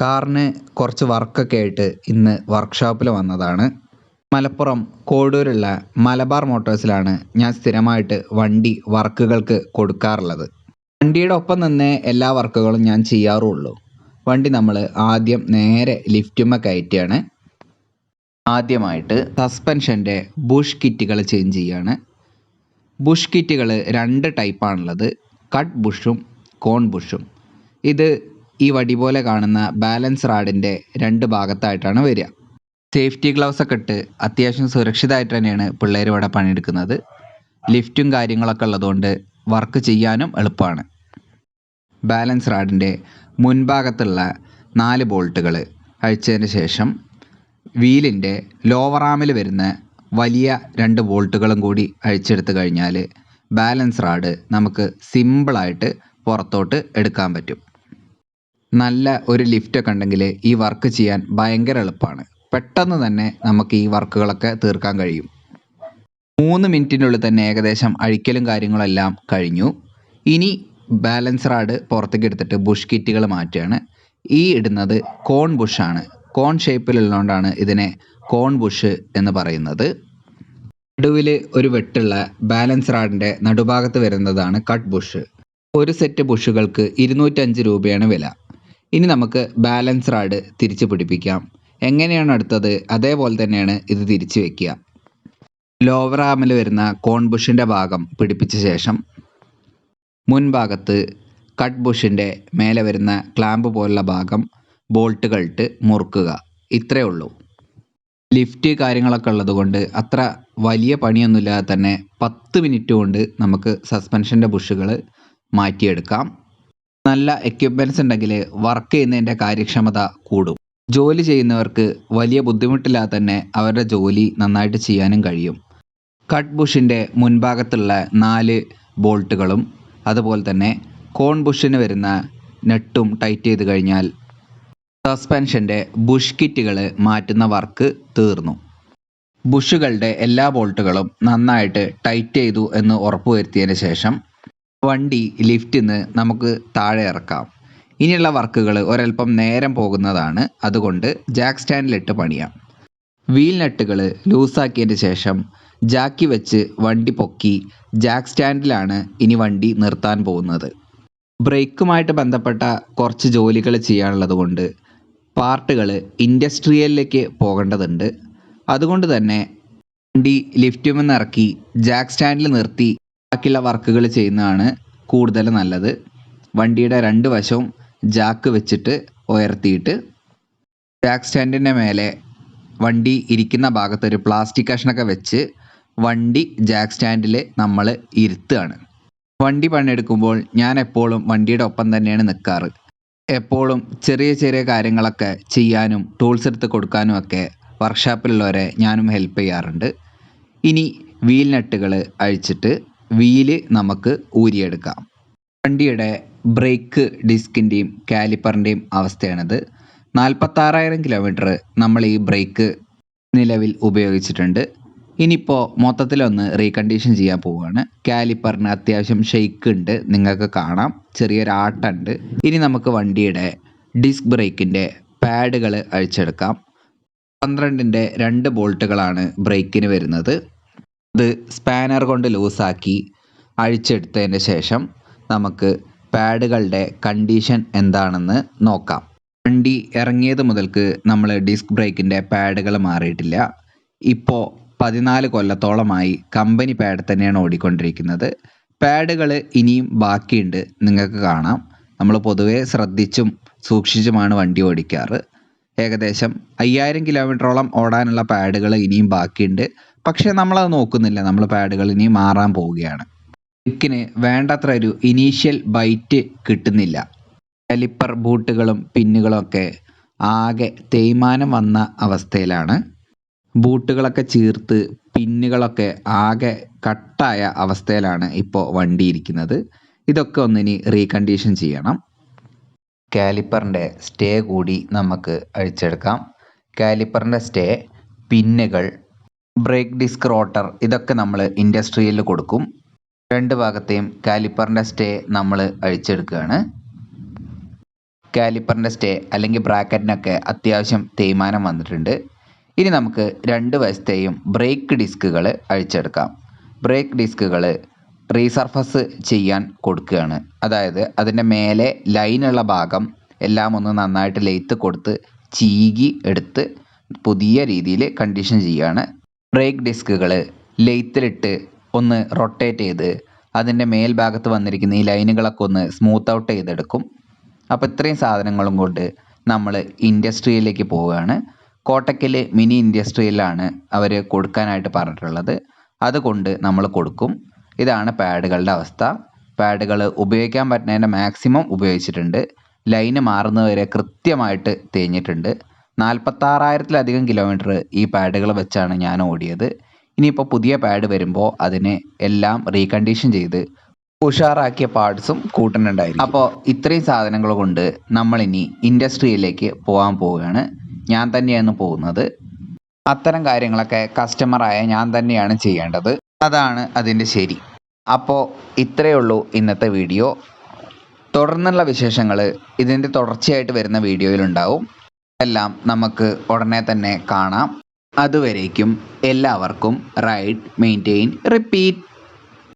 കാറിന് കുറച്ച് വർക്കൊക്കെ ആയിട്ട് ഇന്ന് വർക്ക്ഷോപ്പിൽ വന്നതാണ്. മലപ്പുറം കോഡൂരുള്ള മലബാർ മോട്ടോഴ്സിലാണ് ഞാൻ സ്ഥിരമായിട്ട് വണ്ടി വർക്കുകൾക്ക് കൊടുക്കാറുള്ളത്. വണ്ടിയുടെ ഒപ്പം നിന്ന് എല്ലാ വർക്കുകളും ഞാൻ ചെയ്യാറുള്ളൂ. വണ്ടി നമ്മൾ ആദ്യം നേരെ ലിഫ്റ്റുമ്മ കയറ്റിയാണ്. ആദ്യമായിട്ട് സസ്പെൻഷൻ്റെ ബുഷ് കിറ്റുകൾ ചേഞ്ച് ചെയ്യാണ്. ബുഷ് കിറ്റുകൾ 2 ടൈപ്പാണുള്ളത്, കട്ട് ബുഷും കോൺ ബുഷും. ഇത് ഈ വടി പോലെ കാണുന്ന ബാലൻസ് റാഡിൻ്റെ 2 ഭാഗത്തായിട്ടാണ് വരിക. സേഫ്റ്റി ഗ്ലൗസ് ഒക്കെ ഇട്ട് അത്യാവശ്യം സുരക്ഷിതമായിട്ട് തന്നെയാണ് പിള്ളേർ ഇവിടെ പണിയെടുക്കുന്നത്. ലിഫ്റ്റും കാര്യങ്ങളൊക്കെ ഉള്ളതുകൊണ്ട് വർക്ക് ചെയ്യാനും എളുപ്പമാണ്. ബാലൻസ് റാഡിൻ്റെ മുൻഭാഗത്തുള്ള 4 ബോൾട്ടുകൾ അഴിച്ചതിന് ശേഷം വീലിൻ്റെ ലോവർ ആമിൽ വരുന്ന വലിയ 2 ബോൾട്ടുകളും കൂടി അഴിച്ചെടുത്ത് കഴിഞ്ഞാൽ ബാലൻസ് റാഡ് നമുക്ക് സിമ്പിളായിട്ട് പുറത്തോട്ട് എടുക്കാൻ പറ്റും. നല്ല ഒരു ലിഫ്റ്റൊക്കെ ഉണ്ടെങ്കിൽ ഈ വർക്ക് ചെയ്യാൻ ഭയങ്കര എളുപ്പമാണ്. പെട്ടെന്ന് തന്നെ നമുക്ക് ഈ വർക്കുകളൊക്കെ തീർക്കാൻ കഴിയും. 3 മിനിറ്റിനുള്ളിൽ തന്നെ ഏകദേശം അഴിക്കലും കാര്യങ്ങളെല്ലാം കഴിഞ്ഞു. ഇനി ബാലൻസ് റാഡ് പുറത്തേക്ക് എടുത്തിട്ട് ബുഷ് കിറ്റുകൾ മാറ്റുകയാണ്. ഈ ഇടുന്നത് കോൺ ബുഷാണ്. കോൺ ഷേപ്പിലുള്ളതുകൊണ്ടാണ് ഇതിനെ കോൺ ബുഷ് എന്ന് പറയുന്നത്. നടുവിൽ ഒരു വെട്ടുള്ള ബാലൻസ് റാഡിൻ്റെ നടുഭാഗത്ത് വരുന്നതാണ് കട്ട് ബുഷ്. ഒരു സെറ്റ് ബുഷുകൾക്ക് 205 രൂപയാണ് വില. ഇനി നമുക്ക് ബാലൻസ് റാഡ് തിരിച്ച് പിടിപ്പിക്കാം. എങ്ങനെയാണ് എടുത്തത് അതേപോലെ തന്നെയാണ് ഇത് തിരിച്ച് വയ്ക്കുക. ലോവർ ആമിൽ വരുന്ന കോൺ ബുഷിൻ്റെ ഭാഗം പിടിപ്പിച്ച ശേഷം മുൻഭാഗത്ത് കട്ട് ബുഷിൻ്റെ മേലെ വരുന്ന ക്ലാമ്പ് പോലുള്ള ഭാഗം ബോൾട്ടുകൾ ഇട്ട് മുറുക്കുക. ഇത്രയേ ഉള്ളൂ. ലിഫ്റ്റ് കാര്യങ്ങളൊക്കെ ഉള്ളതുകൊണ്ട് അത്ര വലിയ പണിയൊന്നുമില്ലാതെ തന്നെ 10 മിനിറ്റ് കൊണ്ട് നമുക്ക് സസ്പെൻഷൻ്റെ ബുഷുകൾ മാറ്റിയെടുക്കാം. നല്ല എക്യുപ്മെൻറ്റ്സ് ഉണ്ടെങ്കിൽ വർക്ക് ചെയ്യുന്നതിൻ്റെ കാര്യക്ഷമത കൂടും. ജോലി ചെയ്യുന്നവർക്ക് വലിയ ബുദ്ധിമുട്ടില്ലാതെ തന്നെ അവരുടെ ജോലി നന്നായിട്ട് ചെയ്യാനും കഴിയും. കട്ട് ബുഷിൻ്റെ മുൻഭാഗത്തുള്ള 4 ബോൾട്ടുകളും അതുപോലെ തന്നെ കോൺ ബുഷിന് വരുന്ന നെട്ടും ടൈറ്റ് ചെയ്ത് കഴിഞ്ഞാൽ സസ്പെൻഷൻ്റെ ബുഷ് കിറ്റുകൾ മാറ്റുന്ന വർക്ക് തീർന്നു. ബുഷുകളുടെ എല്ലാ ബോൾട്ടുകളും നന്നായിട്ട് ടൈറ്റ് ചെയ്തു എന്ന് ഉറപ്പുവരുത്തിയതിന് ശേഷം വണ്ടി ലിഫ്റ്റിൽ നിന്ന് നമുക്ക് താഴെ ഇറക്കാം. ഇനിയുള്ള വർക്കുകൾ ഒരൽപ്പം നേരം പോകുന്നതാണ്. അതുകൊണ്ട് ജാക്ക് സ്റ്റാൻഡിലിട്ട് പണിയാം. വീൽ നട്ടുകൾ ലൂസാക്കിയതിന് ശേഷം ജാക്കി വെച്ച് വണ്ടി പൊക്കി ജാക്ക് സ്റ്റാൻഡിലാണ് ഇനി വണ്ടി നിർത്താൻ പോകുന്നത്. ബ്രേക്കുമായിട്ട് ബന്ധപ്പെട്ട കുറച്ച് ജോലികൾ ചെയ്യാനുള്ളത് കൊണ്ട് പാർട്ടുകൾ ഇൻഡസ്ട്രിയലിലേക്ക് പോകേണ്ടതുണ്ട്. അതുകൊണ്ട് തന്നെ വണ്ടി ലിഫ്റ്റിൽ നിന്ന് ഇറക്കി ജാക്ക് സ്റ്റാൻഡിൽ നിർത്തി ബാക്കിയുള്ള വർക്കുകൾ ചെയ്യുന്നതാണ് കൂടുതൽ നല്ലത്. വണ്ടിയുടെ 2 വശവും ജാക്ക് വെച്ചിട്ട് ഉയർത്തിയിട്ട് ജാക്ക് സ്റ്റാൻഡിൻ്റെ മേലെ വണ്ടി ഇരിക്കുന്ന ഭാഗത്ത് ഒരു പ്ലാസ്റ്റിക് കഷ്ണമൊക്കെ വെച്ച് വണ്ടി ജാക്ക് സ്റ്റാൻഡിൽ നമ്മൾ ഇരുത്തുകയാണ്. വണ്ടി പണിയെടുക്കുമ്പോൾ ഞാൻ എപ്പോഴും വണ്ടിയുടെ ഒപ്പം തന്നെയാണ് നിൽക്കാറ്. എപ്പോഴും ചെറിയ ചെറിയ കാര്യങ്ങളൊക്കെ ചെയ്യാനും ടൂൾസ് എടുത്ത് കൊടുക്കാനും ഒക്കെ വർക്ക്ഷോപ്പിലുള്ളവരെ ഞാനും ഹെൽപ്പ് ചെയ്യാറുണ്ട്. ഇനി വീൽ നട്ടുകൾ അഴിച്ചിട്ട് വീല് നമുക്ക് ഊരിയെടുക്കാം. വണ്ടിയുടെ ബ്രേക്ക് ഡിസ്കിൻ്റെയും കാലിപ്പറിൻ്റെയും അവസ്ഥയാണിത്. 46,000 കിലോമീറ്റർ നമ്മൾ ഈ ബ്രേക്ക് നിലവിൽ ഉപയോഗിച്ചിട്ടുണ്ട്. ഇനിയിപ്പോൾ മൊത്തത്തിലൊന്ന് റീകണ്ടീഷൻ ചെയ്യാൻ പോവുകയാണ്. കാലിപ്പറിന് അത്യാവശ്യം ഷെയ്ക്ക് ഉണ്ട്, നിങ്ങൾക്ക് കാണാം, ചെറിയൊരു ആട്ടുണ്ട്. ഇനി നമുക്ക് വണ്ടിയുടെ ഡിസ്ക് ബ്രേക്കിൻ്റെ പാഡുകൾ അഴിച്ചെടുക്കാം. 12ൻ്റെ 2 ബോൾട്ടുകളാണ് ബ്രേക്കിന് വരുന്നത്. അത് സ്പാനർ കൊണ്ട് ലൂസാക്കി അഴിച്ചെടുത്തതിന് ശേഷം നമുക്ക് പാഡുകളുടെ കണ്ടീഷൻ എന്താണെന്ന് നോക്കാം. വണ്ടി ഇറങ്ങിയത് മുതൽക്ക് നമ്മൾ ഡിസ്ക് ബ്രേക്കിൻ്റെ പാഡുകൾ മാറിയിട്ടില്ല. ഇപ്പോൾ 14 കൊല്ലത്തോളമായി കമ്പനി പാഡ് തന്നെയാണ് ഓടിക്കൊണ്ടിരിക്കുന്നത്. പാഡുകൾ ഇനിയും ബാക്കിയുണ്ട്, നിങ്ങൾക്ക് കാണാം. നമ്മൾ പൊതുവേ ശ്രദ്ധിച്ചും സൂക്ഷിച്ചുമാണ് വണ്ടി ഓടിക്കാറ്. ഏകദേശം 5000 കിലോമീറ്ററോളം ഓടാനുള്ള പാഡുകൾ ഇനിയും ബാക്കിയുണ്ട്. പക്ഷേ നമ്മളത് നോക്കുന്നില്ല. നമ്മൾ പാഡുകൾ ഇനി മാറാൻ പോവുകയാണ്. ബ്രേക്കിന് വേണ്ടത്ര ഒരു ഇനീഷ്യൽ ബൈറ്റ് കിട്ടുന്നില്ല. കാലിപ്പർ ബൂട്ടുകളും പിന്നുകളും ഒക്കെ ആകെ തേയ്മാനം വന്ന അവസ്ഥയിലാണ്. ബൂട്ടുകളൊക്കെ ചീർത്ത് പിന്നുകളൊക്കെ ആകെ കട്ടായ അവസ്ഥയിലാണ് ഇപ്പോൾ വണ്ടി ഇരിക്കുന്നത്. ഇതൊക്കെ ഒന്നിനി റീകണ്ടീഷൻ ചെയ്യണം. കാലിപ്പറിൻ്റെ സ്റ്റേ കൂടി നമുക്ക് അഴിച്ചെടുക്കാം. കാലിപ്പറിൻ്റെ സ്റ്റേ, പിന്നുകൾ, ബ്രേക്ക് ഡിസ്ക് റോട്ടർ ഇതൊക്കെ നമ്മൾ ഇൻഡസ്ട്രിയലിൽ കൊടുക്കും. 2 ഭാഗത്തെയും കാലിപ്പറിൻ്റെ സ്റ്റേ നമ്മൾ അഴിച്ചെടുക്കുകയാണ്. കാലിപ്പറിൻ്റെ സ്റ്റേ അല്ലെങ്കിൽ ബ്രാക്കറ്റിനൊക്കെ അത്യാവശ്യം തേയ്മാനം വന്നിട്ടുണ്ട്. ഇനി നമുക്ക് 2 വശത്തെയും ബ്രേക്ക് ഡിസ്കുകൾ അഴിച്ചെടുക്കാം. ബ്രേക്ക് ഡിസ്കുകൾ റീസർഫസ് ചെയ്യാൻ കൊടുക്കുകയാണ്. അതായത് അതിൻ്റെ മേലെ ലൈനുള്ള ഭാഗം എല്ലാം ഒന്ന് നന്നായിട്ട് ലെയ്ത്ത് കൊടുത്ത് ചീകി എടുത്ത് പുതിയ രീതിയിൽ കണ്ടീഷൻ ചെയ്യുകയാണ്. ബ്രേക്ക് ഡിസ്കുകൾ ലെയ്ത്തിലിട്ട് ഒന്ന് റൊട്ടേറ്റ് ചെയ്ത് അതിൻ്റെ മേൽഭാഗത്ത് വന്നിരിക്കുന്ന ഈ ലൈനുകളൊക്കെ ഒന്ന് സ്മൂത്ത് ഔട്ട് ചെയ്തെടുക്കും. അപ്പോൾ ഇത്രയും സാധനങ്ങളും കൊണ്ട് നമ്മൾ ഇൻഡസ്ട്രിയിലേക്ക് പോവുകയാണ്. കോട്ടക്കൽ മിനി ഇൻഡസ്ട്രിയിലാണ് അവർ കൊടുക്കാനായിട്ട് പറഞ്ഞിട്ടുള്ളത്. അതുകൊണ്ട് നമ്മൾ കൊടുക്കും. ഇതാണ് പാഡുകളുടെ അവസ്ഥ. പാഡുകൾ ഉപയോഗിക്കാൻ പറ്റുന്നതിൻ്റെ മാക്സിമം ഉപയോഗിച്ചിട്ടുണ്ട്. ലൈന് മാറുന്നവരെ കൃത്യമായിട്ട് തേഞ്ഞിട്ടുണ്ട്. 46,000-ലധികം കിലോമീറ്റർ ഈ പാഡുകൾ വെച്ചാണ് ഞാൻ ഓടിയത്. ഇനിയിപ്പോൾ പുതിയ പാഡ് വരുമ്പോൾ അതിനെ എല്ലാം റീകണ്ടീഷൻ ചെയ്ത് ഉഷാറാക്കിയ പാർട്സും കൂട്ടുന്നുണ്ടായിരിക്കും. അപ്പോൾ ഇത്രയും സാധനങ്ങൾ കൊണ്ട് നമ്മളിനി ഇൻഡസ്ട്രിയിലേക്ക് പോകാൻ പോവുകയാണ്. ഞാൻ തന്നെയാണ് പോകുന്നത്. അത്തരം കാര്യങ്ങളൊക്കെ കസ്റ്റമറായ ഞാൻ തന്നെയാണ് ചെയ്യേണ്ടത്. അതാണ് അതിൻ്റെ ശരി. അപ്പോൾ ഇത്രയേ ഉള്ളൂ ഇന്നത്തെ വീഡിയോ. തുടർന്നുള്ള വിശേഷങ്ങൾ ഇതിൻ്റെ തുടർച്ചയായിട്ട് വരുന്ന വീഡിയോയിലുണ്ടാവും. എല്ലാം നമുക്ക് ഉടനെ തന്നെ കാണാം. അതുവരേക്കും എല്ലാവർക്കും റൈഡ്, മെയിൻറ്റെയിൻ, റിപ്പീറ്റ്.